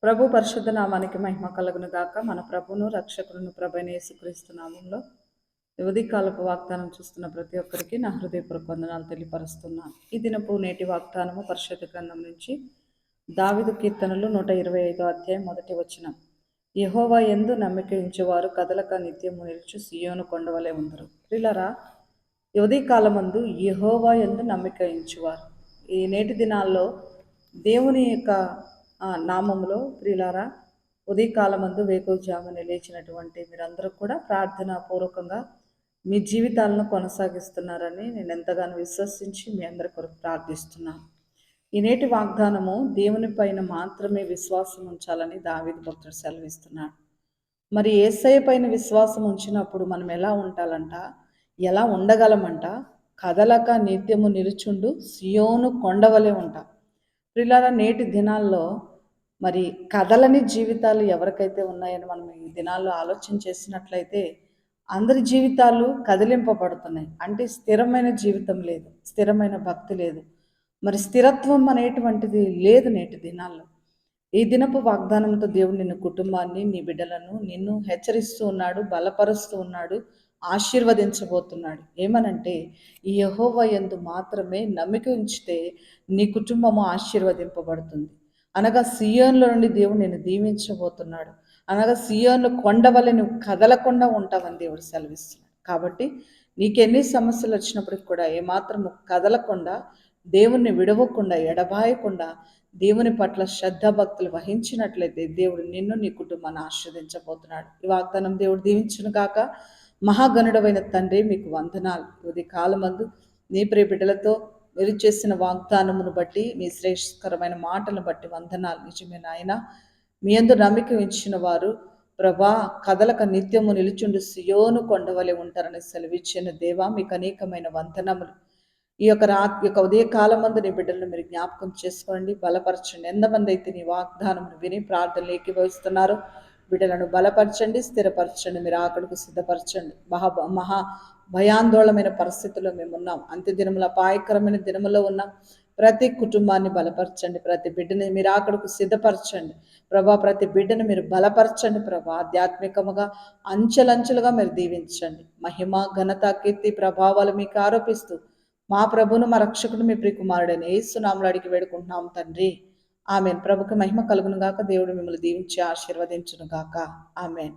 ప్రభు పరిశుద్ధ నామానికి మహిమ కలుగును గాక. మన ప్రభును రక్షకులను ప్రభువైన యేసుక్రీస్తు నామంలో ఉదయకాలపు వాగ్దానం చూస్తున్న ప్రతి ఒక్కరికి నా హృదయపూర్వక వందనాలు తెలియపరుస్తున్నాను. ఈ దినపు నేటి వాగ్దానము పరిశుద్ధ గ్రంథం నుంచి దావీదు కీర్తనలు 125 అధ్యాయం 1 వచనం. యెహోవా యందు నమ్మిక ఉంచువారు కదలక నిత్యము నిలుచు సియోను కొండవలే ఉందరు. ప్రియులారా, ఈ ఉదయకాలమందు యెహోవా యందు నమ్మిక ఉంచువారు ఈ నేటి దినాల్లో దేవుని యొక్క నామములో ప్రియులారా, ఉదయకాలమందు వేకువజామున లేచినటువంటి మీరందరూ కూడా ప్రార్థనా పూర్వకంగా మీ జీవితాలను కొనసాగిస్తున్నారని నేను ఎంతగానో విశ్వసించి మీ అందరి కొరకు ప్రార్థిస్తున్నాను. ఈ నేటి వాగ్దానము దేవుని పైన మాత్రమే విశ్వాసం ఉంచాలని దావీదు భక్తుడు సెలవిస్తున్నాడు. మరి యేసయ్య పైన విశ్వాసం ఉంచినప్పుడు మనం ఎలా ఉండాలంట, ఎలా ఉండగలమంట? కదలక నిత్యము నిలుచుండు సియోను కొండవలే ఉంటాం. ప్రియులారా, నేటి దినాల్లో మరి కదలని జీవితాలు ఎవరికైతే ఉన్నాయని మనం ఈ దినాల్లో ఆలోచన చేసినట్లయితే అందరి జీవితాలు కదిలింపబడుతున్నాయి. అంటే స్థిరమైన జీవితం లేదు, స్థిరమైన భక్తి లేదు, మరి స్థిరత్వం అనేటువంటిది లేదు నేటి దినాల్లో. ఈ దినపు వాగ్దానంతో దేవుడు నిన్ను, కుటుంబాన్ని, నీ బిడ్డలను నిన్ను హెచ్చరిస్తూ ఉన్నాడు, బలపరుస్తూ ఉన్నాడు, ఆశీర్వదించబోతున్నాడు. ఏమనంటే, ఈ యెహోవా యందు మాత్రమే నమ్మిక ఉంచితే నీ కుటుంబము ఆశీర్వదింపబడుతుంది. అనగా సియోనులో నుండి దేవుడు నిన్ను దీవించబోతున్నాడు. అనగా సియోను కొండవలె నువ్వు కదలకుండా ఉంటావని దేవుడు సెలవిస్తున్నాడు. కాబట్టి నీకెన్ని సమస్యలు వచ్చినప్పటికి కూడా ఏమాత్రము కదలకుండా, దేవుణ్ణి విడవకుండా, ఎడబాయకుండా దేవుని పట్ల శ్రద్ధాభక్తులు వహించినట్లయితే దేవుడు నిన్ను, నీ కుటుంబాన్ని ఆశీర్వదించబోతున్నాడు. ఈ వాగ్దానం దేవుడు దీవించును గాక. మహాగణుడవైన తండ్రి, మీకు వందనాలు. ఇది కాలమందు నీ ప్రియ బిడ్డలతో మీరు చేసిన వాగ్దానమును బట్టి, మీ శ్రేష్ఠకరమైన మాటలను బట్టి వందనాలు. నిజమే నాయన, మీ యందు నమ్మిక ఉంచిన వారు ప్రభా కదలక నిత్యము నిలుచుండు సియోను కొండవలె ఉంటారని సెలవిచ్చిన దేవా, మీకు అనేకమైన వందనములు. ఈ యొక్క ఉదయకాలమందు నీ బిడ్డలను మీరు జ్ఞాపకం చేసుకోండి, బలపరచండి. ఎంతమంది అయితే నీ వాగ్దానమును విని ప్రార్థనలు ఏకీభవిస్తున్నారో బిడ్డలను బలపరచండి, స్థిరపరచండి, మీరు ఆకడకు సిద్ధపరచండి. మహా భయాందోళనమైన పరిస్థితుల్లో మేము ఉన్నాం. అంత్య దినముల అపాయకరమైన దినములో ఉన్నాం. ప్రతి కుటుంబాన్ని బలపరచండి, ప్రతి బిడ్డని మీరు ఆకడకు సిద్ధపరచండి ప్రభా. ప్రతి బిడ్డను మీరు బలపరచండి ప్రభా. ఆధ్యాత్మికముగా అంచెలంచెలుగా మీరు దీవించండి. మహిమ, ఘనత, కీర్తి, ప్రభావాలు మీకు ఆరోపిస్తూ మా ప్రభును, మా రక్షకుడు, మీ ప్రియకుమారుడైన యేసు నామములో అడిగి వేడుకుంటున్నాం తండ్రి, ఆమెన్. ప్రభుకి మహిమ కలుగును గాక. దేవుడు మిమ్మల్ని దీవించి ఆశీర్వదించును గాక. ఆమెన్.